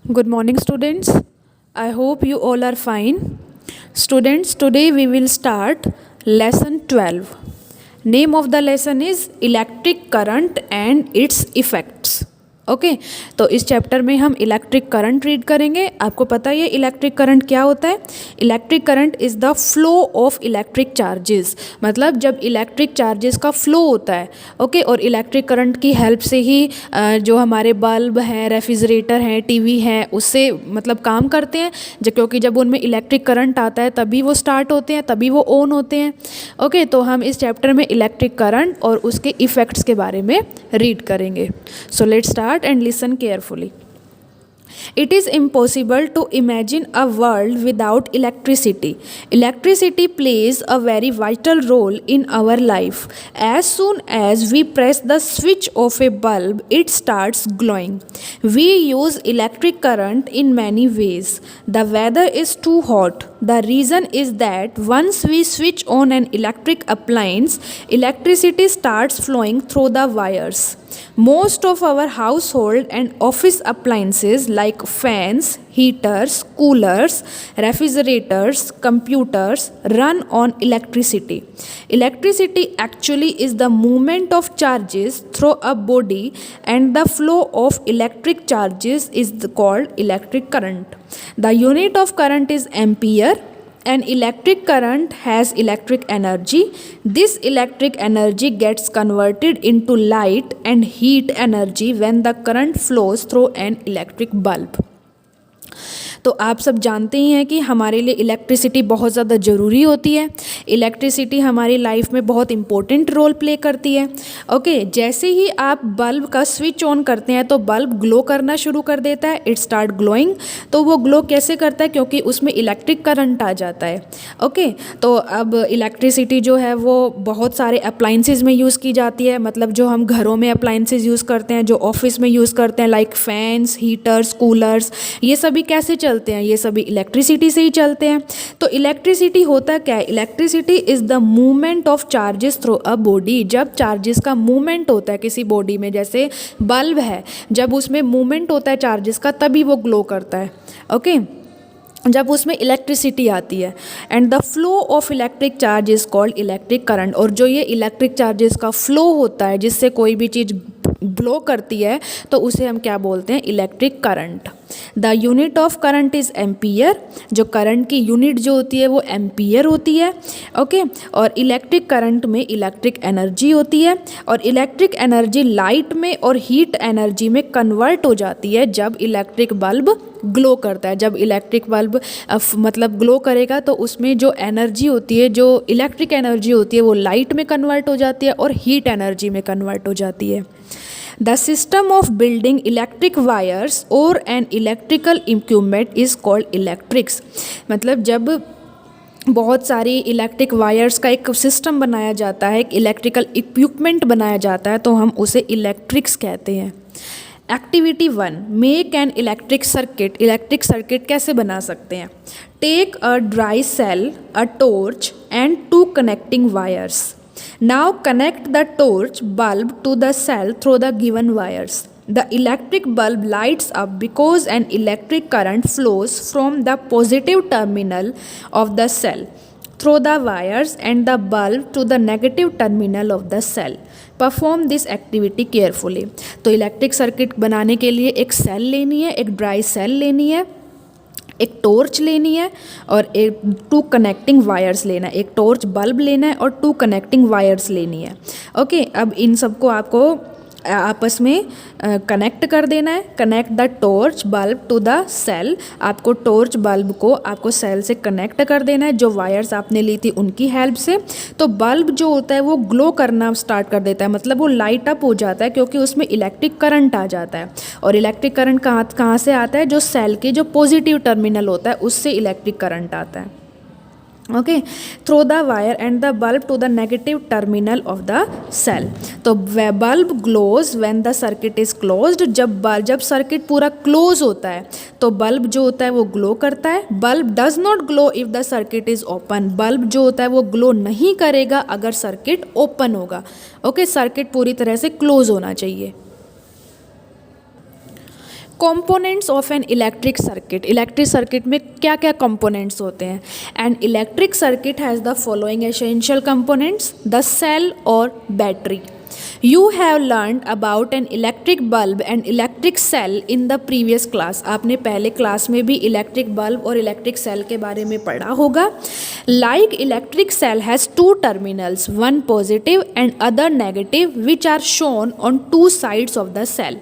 Good morning, students. I hope you all are fine. Students, today we will start lesson 12. Name of the lesson is Electric Current and its Effects. Okay तो इस chapter में हम electric current read करेंगे। आपको पता है ये electric current क्या होता है? Electric current is the flow of electric charges, मतलब जब इलेक्ट्रिक चार्जेस का फ्लो होता है। ओके और इलेक्ट्रिक करंट की हेल्प से ही जो हमारे बल्ब हैं, रेफ्रिजरेटर हैं, टीवी हैं, उससे मतलब काम करते हैं। क्योंकि जब उनमें इलेक्ट्रिक करंट आता है तभी वो स्टार्ट होते हैं, तभी वो ऑन होते हैं। ओके तो हम इस चैप्टर में इलेक्ट्रिक करंट और उसके इफ़ेक्ट्स के बारे में रीड करेंगे। So let's start and listen carefully. It is impossible to imagine a world without electricity. Electricity plays a very vital role in our life. As soon as we press the switch of a bulb, it starts glowing. We use electric current in many ways. The weather is too hot. The reason is that once we switch on an electric appliance, electricity starts flowing through the wires. Most of our household and office appliances like fans, heaters, coolers, refrigerators, computers run on electricity. Electricity actually is the movement of charges through a body, and the flow of electric charges is called electric current. The unit of current is ampere. An electric current has electric energy. This electric energy gets converted into light and heat energy when the current flows through an electric bulb. तो आप सब जानते ही हैं कि हमारे लिए electricity बहुत ज़्यादा ज़रूरी होती है। इलेक्ट्रिसिटी हमारी लाइफ में बहुत इंपॉर्टेंट रोल प्ले करती है। ओके जैसे ही आप बल्ब का स्विच ऑन करते हैं तो बल्ब ग्लो करना शुरू कर देता है, इट स्टार्ट ग्लोइंग। तो वो ग्लो कैसे करता है? क्योंकि उसमें इलेक्ट्रिक करंट आ जाता है। ओके तो अब इलेक्ट्रिसिटी जो है वो बहुत सारे अप्लाइंसेस में यूज़ की जाती है, मतलब जो हम घरों में अप्लाइंसेस यूज़ करते हैं, जो ऑफिस में यूज़ करते हैं, लाइक फैंस, हीटर्स, कूलर्स, ये सभी कैसे चलते हैं? ये सभी इलेक्ट्रिसिटी से ही चलते हैं। तो इलेक्ट्रिसिटी होता क्या है? Electricity is the movement of charges through a body. जब चार्जेस का मूवमेंट होता है किसी बॉडी में, जैसे बल्ब है, जब उसमें मूवमेंट होता है चार्जेस का तभी वो ग्लो करता है। ओके जब उसमें इलेक्ट्रिसिटी आती है। And the flow of electric charge is called electric current. और जो ये इलेक्ट्रिक चार्जेस का फ्लो होता है जिससे कोई भी चीज़ ग्लो करती है तो उसे हम क्या बोलते हैं? Electric current. The unit of current is ampere. जो करंट की यूनिट जो होती है वो एम्पियर होती है। ओके और इलेक्ट्रिक करंट में इलेक्ट्रिक एनर्जी होती है, और इलेक्ट्रिक एनर्जी लाइट में और हीट एनर्जी में कन्वर्ट हो जाती है जब इलेक्ट्रिक बल्ब ग्लो करता है। जब इलेक्ट्रिक बल्ब मतलब ग्लो करेगा तो उसमें जो एनर्जी होती है, जो इलेक्ट्रिक एनर्जी होती है, वो लाइट में कन्वर्ट हो जाती है और हीट एनर्जी में कन्वर्ट हो जाती है। The system of building electric wires or an electrical equipment is called electrics. मतलब जब बहुत सारी इलेक्ट्रिक वायर्स का एक सिस्टम बनाया जाता है, एक इलेक्ट्रिकल इक्विपमेंट बनाया जाता है, तो हम उसे इलेक्ट्रिक्स कहते हैं। Activity 1, make an electric circuit. Electric circuit कैसे बना सकते हैं? Take a dry cell, a torch and 2 connecting wires. Now connect the torch bulb to the cell through the given wires. The electric bulb lights up because an electric current flows from the positive terminal of the cell through the wires and the bulb to the negative terminal of the cell. Perform this activity carefully. तो electric circuit बनाने के लिए एक cell लेनी है, एक dry cell लेनी है, एक टॉर्च लेनी है और एक 2 कनेक्टिंग वायर्स लेना है। एक टॉर्च बल्ब लेना है और 2 कनेक्टिंग वायर्स लेनी है। ओके अब इन सबको आपको आपस में कनेक्ट कर देना है। Connect the torch bulb to the cell. आपको टॉर्च बल्ब को आपको सेल से कनेक्ट कर देना है, जो वायर्स आपने ली थी उनकी हेल्प से। तो बल्ब जो होता है वो ग्लो करना स्टार्ट कर देता है, मतलब वो लाइट अप हो जाता है क्योंकि उसमें इलेक्ट्रिक करंट आ जाता है। और इलेक्ट्रिक करंट कहाँ से आता है? जो सेल के जो पॉजिटिव टर्मिनल होता है उससे इलेक्ट्रिक करंट आता है। Okay through the wire and the bulb to the negative terminal of the cell. तो bulb glows when the circuit is closed. जब सर्किट पूरा क्लोज होता है तो बल्ब जो होता है वो ग्लो करता है। Bulb does not glow if the circuit is open. Bulb जो होता है वो ग्लो नहीं करेगा अगर सर्किट ओपन होगा। ओके सर्किट पूरी तरह से क्लोज होना चाहिए। Components of an electric circuit, electric circuit में क्या क्या कंपोनेंट्स होते हैं। And electric circuit has the following essential components, the cell और battery. You have learned about an electric bulb and electric cell in the previous class. आपने पहले class में भी इलेक्ट्रिक बल्ब और इलेक्ट्रिक सेल के बारे में पढ़ा होगा। Like electric cell has two terminals, one positive and other negative, which are shown on two sides of the cell.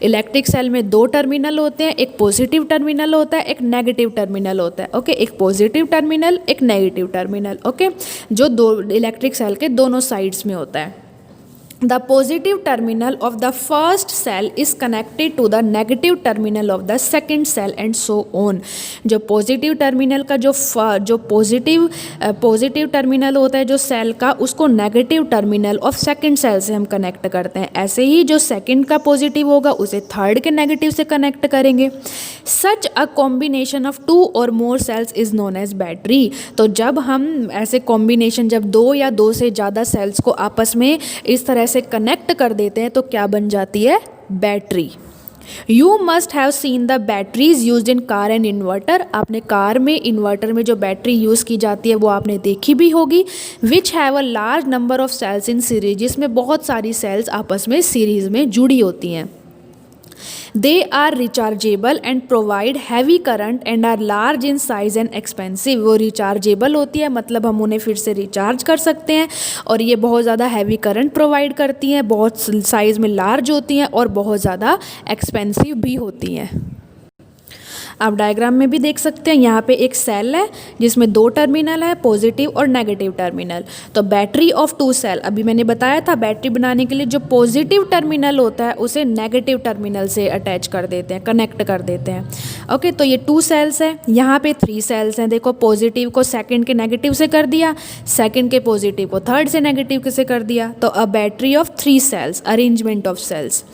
Electric cell में दो टर्मिनल होते हैं, एक पॉजिटिव टर्मिनल होता है, एक नेगेटिव टर्मिनल होता है। ओके, एक पॉजिटिव टर्मिनल, एक नेगेटिव टर्मिनल। ओके, जो दो इलेक्ट्रिक सेल के दोनों साइड्स में होता है। The positive terminal of the first cell is connected to the negative terminal of the second cell and so on. जो पॉजिटिव टर्मिनल का जो पॉजिटिव टर्मिनल होता है जो सेल का, उसको negative terminal of second cell से हम कनेक्ट करते हैं। ऐसे ही जो सेकंड का पॉजिटिव होगा उसे थर्ड के नेगेटिव से कनेक्ट करेंगे। Such a combination of two or more cells is known as battery. तो जब हम ऐसे कॉम्बिनेशन, जब दो या दो से ज़्यादा सेल्स को आपस में इस तरह से कनेक्ट कर देते हैं तो क्या बन जाती है, battery. You must have seen the batteries use in car and inverter. आपने कार में, इन्वर्टर में जो बैटरी यूज़ की जाती है वो आपने देखी भी होगी। Which have a large number of cells in series, जिसमें बहुत सारी सेल्स आपस में सीरीज में जुड़ी होती हैं। They are rechargeable and provide heavy current and are large in size and expensive. वो रिचार्जेबल होती है, मतलब हम उन्हें फिर से रिचार्ज कर सकते हैं, और ये बहुत ज़्यादा हैवी करंट प्रोवाइड करती हैं, बहुत साइज़ में लार्ज होती हैं और बहुत ज़्यादा एक्सपेंसिव भी होती हैं। आप डायग्राम में भी देख सकते हैं, यहाँ पे एक सेल है जिसमें दो टर्मिनल है, पॉजिटिव और नेगेटिव टर्मिनल। तो बैटरी ऑफ टू सेल, अभी मैंने बताया था बैटरी बनाने के लिए जो पॉजिटिव टर्मिनल होता है उसे नेगेटिव टर्मिनल से अटैच कर देते हैं, कनेक्ट कर देते हैं। ओके, तो ये टू सेल्स है, यहाँ पे थ्री सेल्स हैं। देखो, पॉजिटिव को सेकंड के नेगेटिव से कर दिया, सेकंड के पॉजिटिव को थर्ड से नेगेटिव से कर दिया। तो a battery of three cells, arrangement of cells.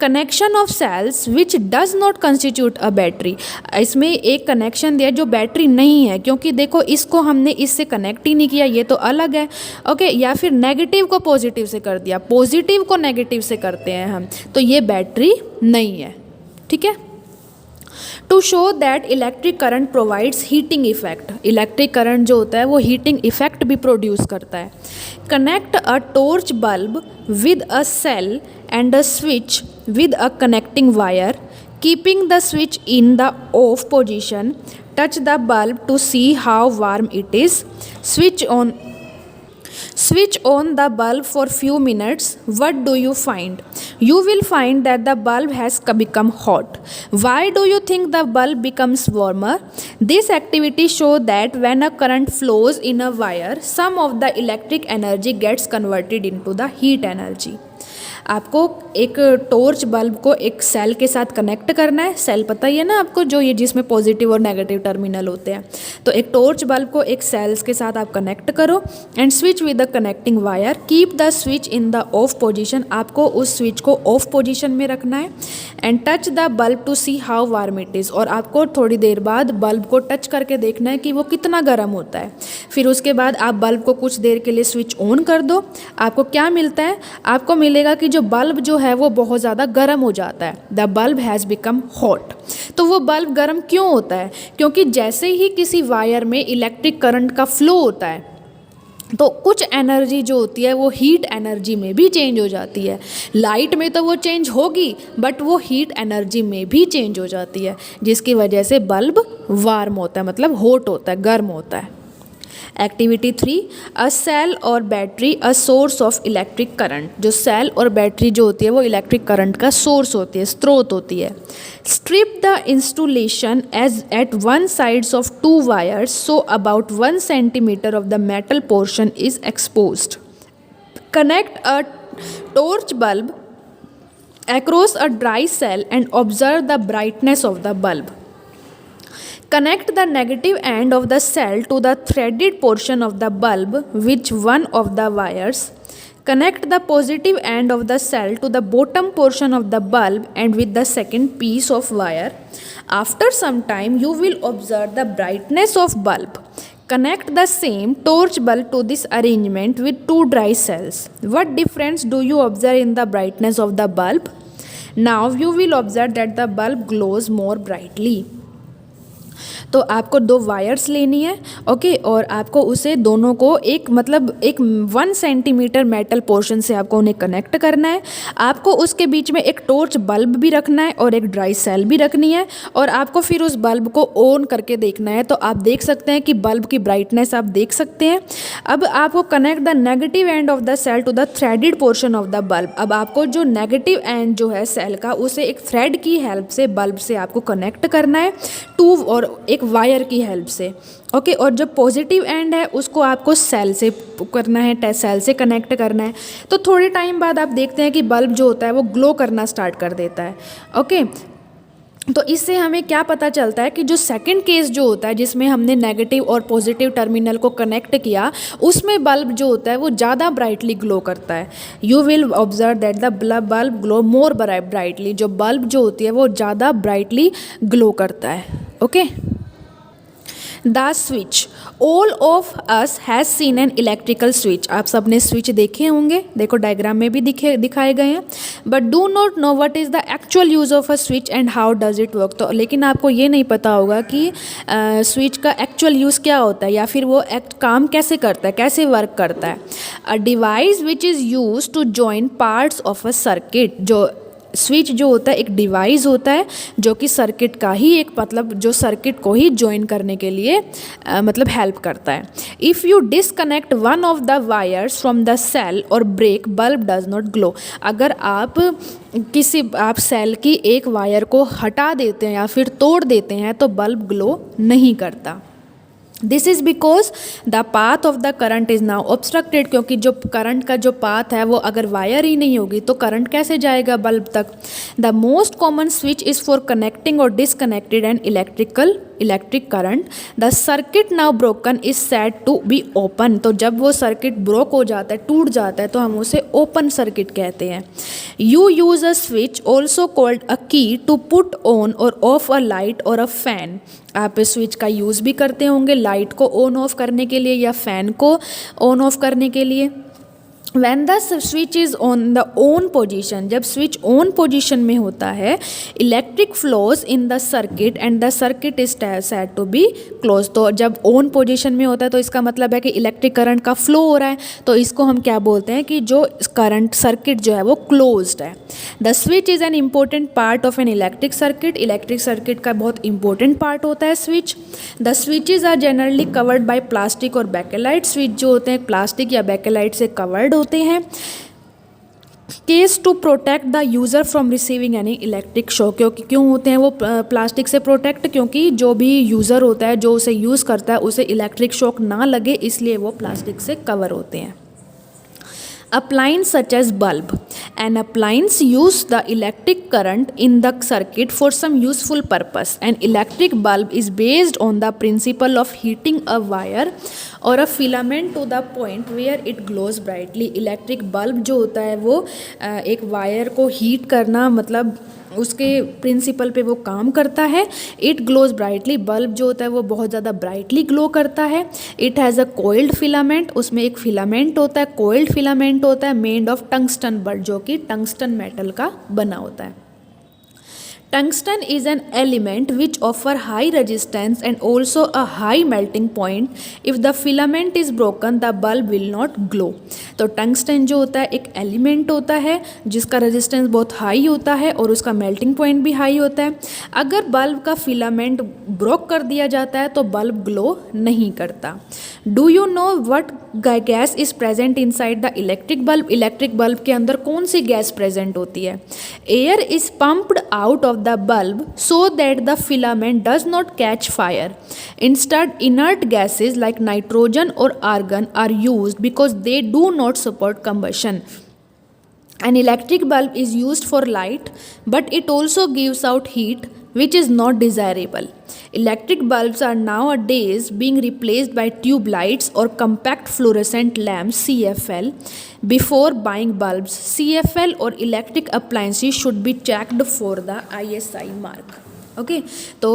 Connection of cells which does not constitute a battery. इसमें एक कनेक्शन दिया जो बैटरी नहीं है, क्योंकि देखो इसको हमने इससे कनेक्ट ही नहीं किया, ये तो अलग है। ओके, या फिर नेगेटिव को पॉजिटिव से कर दिया, पॉजिटिव को नेगेटिव से करते हैं हम, तो ये बैटरी नहीं है। ठीक है। To show that electric current provides heating effect, electric current जो होता है वो हीटिंग इफेक्ट भी प्रोड्यूस करता है। Connect a torch bulb with a cell and a switch with a connecting wire, keeping the switch in the off position, touch the bulb to see how warm it is, switch on the bulb for few minutes. What do you find? You will find that the bulb has become hot. Why do you think the bulb becomes warmer? This activity shows that when a current flows in a wire, some of the electric energy gets converted into the heat energy. आपको एक torch bulb को एक cell के साथ connect करना है। Cell पता ही है ना आपको, जो ये जिसमें पॉजिटिव और नेगेटिव टर्मिनल होते हैं। तो एक टॉर्च बल्ब को एक सेल्स के साथ आप कनेक्ट करो and switch with the connecting wire, keep the switch in the off position. आपको उस स्विच को ऑफ पोजीशन में रखना है and touch the bulb to see how warm it is. और आपको थोड़ी देर बाद बल्ब को टच करके देखना है कि वो कितना गर्म होता है। फिर उसके बाद आप बल्ब को कुछ देर के लिए स्विच ऑन कर दो। आपको क्या मिलता है, आपको मिलेगा कि जो बल्ब जो है वो बहुत ज़्यादा गर्म हो जाता है। The bulb has become hot. तो वो बल्ब गर्म क्यों होता है? क्योंकि जैसे ही किसी वायर में इलेक्ट्रिक करंट का फ्लो होता है तो कुछ एनर्जी जो होती है वो हीट एनर्जी में भी चेंज हो जाती है। लाइट में तो वो चेंज होगी, बट वो हीट एनर्जी में भी चेंज हो जाती है, जिसकी वजह से बल्ब वार्म होता है, मतलब हॉट होता है, गर्म होता है। एक्टिविटी 3, अ सेल और battery a source of electric current. जो सेल और बैटरी जो होती है वो इलेक्ट्रिक करंट का सोर्स होती है, स्रोत होती है। Strip the installation edge at one sides of two wires so about 1 centimetre of the metal portion is exposed. Connect a torch bulb across a dry cell and observe the brightness of the bulb. Connect the negative end of the cell to the threaded portion of the bulb with one of the wires. Connect the positive end of the cell to the bottom portion of the bulb and with the second piece of wire. After some time, you will observe the brightness of bulb. Connect the same torch bulb to this arrangement with two dry cells. What difference do you observe in the brightness of the bulb? Now you will observe that the bulb glows more brightly. तो आपको दो wires लेनी है, okay, और आपको उसे दोनों को एक 1 सेंटीमीटर मेटल पोर्शन से आपको उन्हें कनेक्ट करना है। आपको उसके बीच में एक टॉर्च बल्ब भी रखना है और एक ड्राई सेल भी रखनी है, और आपको फिर उस बल्ब को ऑन करके देखना है। तो आप देख सकते हैं कि बल्ब की ब्राइटनेस आप देख सकते हैं। अब आपको connect the negative end of the cell to the threaded portion of the bulb. अब आपको जो नेगेटिव एंड जो है सेल का, उसे एक थ्रेड की हेल्प से बल्ब से आपको कनेक्ट करना है, टू और एक वायर की हेल्प से, ओके। और जो पॉजिटिव एंड है उसको आपको सेल से करना है, सेल से कनेक्ट करना है। तो थोड़े टाइम बाद आप देखते हैं कि बल्ब जो होता है वो ग्लो करना स्टार्ट कर देता है, ओके। तो इससे हमें क्या पता चलता है कि जो सेकंड केस जो होता है जिसमें हमने नेगेटिव और पॉजिटिव टर्मिनल को कनेक्ट किया, उसमें बल्ब जो होता है वो ज़्यादा ब्राइटली ग्लो करता है। You will observe that the bulb glow more brightly. जो बल्ब जो होती है वो ज़्यादा ब्राइटली ग्लो करता है, okay. The switch, all of us has seen an electrical switch. आप सब ने स्विच देखे होंगे, देखो डायग्राम में भी दिखाए गए हैं। But do not know what is the actual use of a switch and how does it work. तो लेकिन आपको ये नहीं पता होगा कि स्विच का एक्चुअल यूज़ क्या होता है, या फिर वो काम कैसे करता है, कैसे वर्क करता है। A device which is use to join parts of a circuit. जो स्विच जो होता है एक डिवाइस होता है जो कि सर्किट का ही एक जो सर्किट को ही ज्वाइन करने के लिए हेल्प करता है। If you disconnect one of the wires from the cell or break, bulb does not glow. अगर आप सेल की एक वायर को हटा देते हैं या फिर तोड़ देते हैं तो बल्ब ग्लो नहीं करता। This is because the path of the current is now obstructed. क्योंकि जो करंट का जो पाथ है वो अगर वायर ही नहीं होगी तो करंट कैसे जाएगा बल्ब तक। The most common switch is for connecting or disconnected and electric current. The circuit now broken is said to be open. तो जब वो सर्किट ब्रोक हो जाता है, टूट जाता है, तो हम उसे ओपन सर्किट कहते हैं। You use a switch also called a की टू पुट ऑन और ऑफ अ लाइट और अ फैन। आप स्विच का यूज़ भी करते होंगे लाइट को ऑन ऑफ करने के लिए या फ़ैन को ऑन ऑफ करने के लिए। When the switch is on the on position, जब स्विच ऑन पोजिशन में होता है, electric flows in the circuit and the circuit is said to be close. तो जब ऑन पोजिशन में होता है तो इसका मतलब है कि इलेक्ट्रिक करंट का फ्लो हो रहा है, तो इसको हम क्या बोलते हैं कि जो करंट सर्किट जो है वो क्लोज्ड है। The switch is an important part of an electric circuit. Electric circuit का बहुत इंपॉर्टेंट पार्ट होता है switch. The switches are generally covered by plastic और बैकेलाइट। स्विच जो होते हैं प्लास्टिक या बैकेलाइट से कवर्ड होते हैं। Case to protect the user from receiving any electric shock. क्यों होते हैं वो प्लास्टिक से प्रोटेक्ट? क्योंकि जो भी यूज़र होता है जो उसे यूज़ करता है उसे इलेक्ट्रिक शॉक ना लगे, इसलिए वो प्लास्टिक से कवर होते हैं। Appliance such as bulb. An appliance use the electric current in the circuit for some useful purpose. An electric bulb is based on the principle of heating a wire or a filament to the point where it glows brightly. Electric bulb जो होता है वो एक wire को heat करना, उसके principal पे वो काम करता है। इट ग्लोज ब्राइटली, बल्ब जो होता है वो बहुत ज़्यादा ब्राइटली ग्लो करता है। It has a coiled filament, उसमें एक फिलामेंट होता है, कोइल्ड फिलामेंट होता है, मेड ऑफ टंगस्टन बल्ब, जो कि टंगस्टन मेटल का बना होता है। Tungsten is an element which offer high resistance and also a high melting point. If the filament is broken, the bulb will not glow. तो tungsten जो होता है एक एलिमेंट होता है जिसका रेजिस्टेंस बहुत हाई होता है और उसका मेल्टिंग पॉइंट भी हाई होता है। अगर बल्ब का फिलामेंट ब्रोक कर दिया जाता है तो बल्ब ग्लो नहीं करता। Do you know what gas is present inside the electric bulb? Electric bulb के अंदर कौन सी गैस प्रेजेंट होती है? Air is pumped out of the bulb so that the filament does not catch fire. Instead, inert gases like nitrogen or argon are used because they do not support combustion. An electric bulb is used for light, but it also gives out heat, which is not desirable. Electric bulbs are nowadays being replaced by tube lights or compact fluorescent lamps (CFL). Before buying bulbs, CFL or electric appliances should be checked for the ISI mark. Okay, तो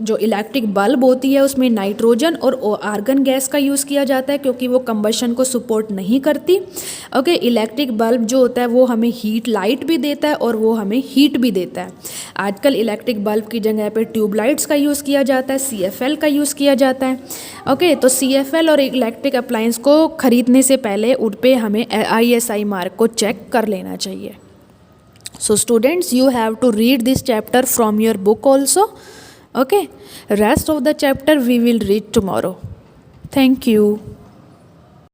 जो electric bulb होती है उसमें nitrogen और argon gas का use किया जाता है क्योंकि वो कंबशन को सपोर्ट नहीं करती। ओके, इलेक्ट्रिक बल्ब जो होता है वो हमें हीट लाइट भी देता है और वो हमें हीट भी देता है। आजकल इलेक्ट्रिक बल्ब की जगह पे ट्यूबलाइट्स का यूज़ किया जाता है, CFL का यूज़ किया जाता है। ओके, तो CFL और इलेक्ट्रिक अप्लायंस को ख़रीदने से पहले उन पे हमें ISI मार्क को चेक कर लेना चाहिए। So students, you have to read this chapter from your book also. Okay, rest of the chapter we will read tomorrow. Thank you.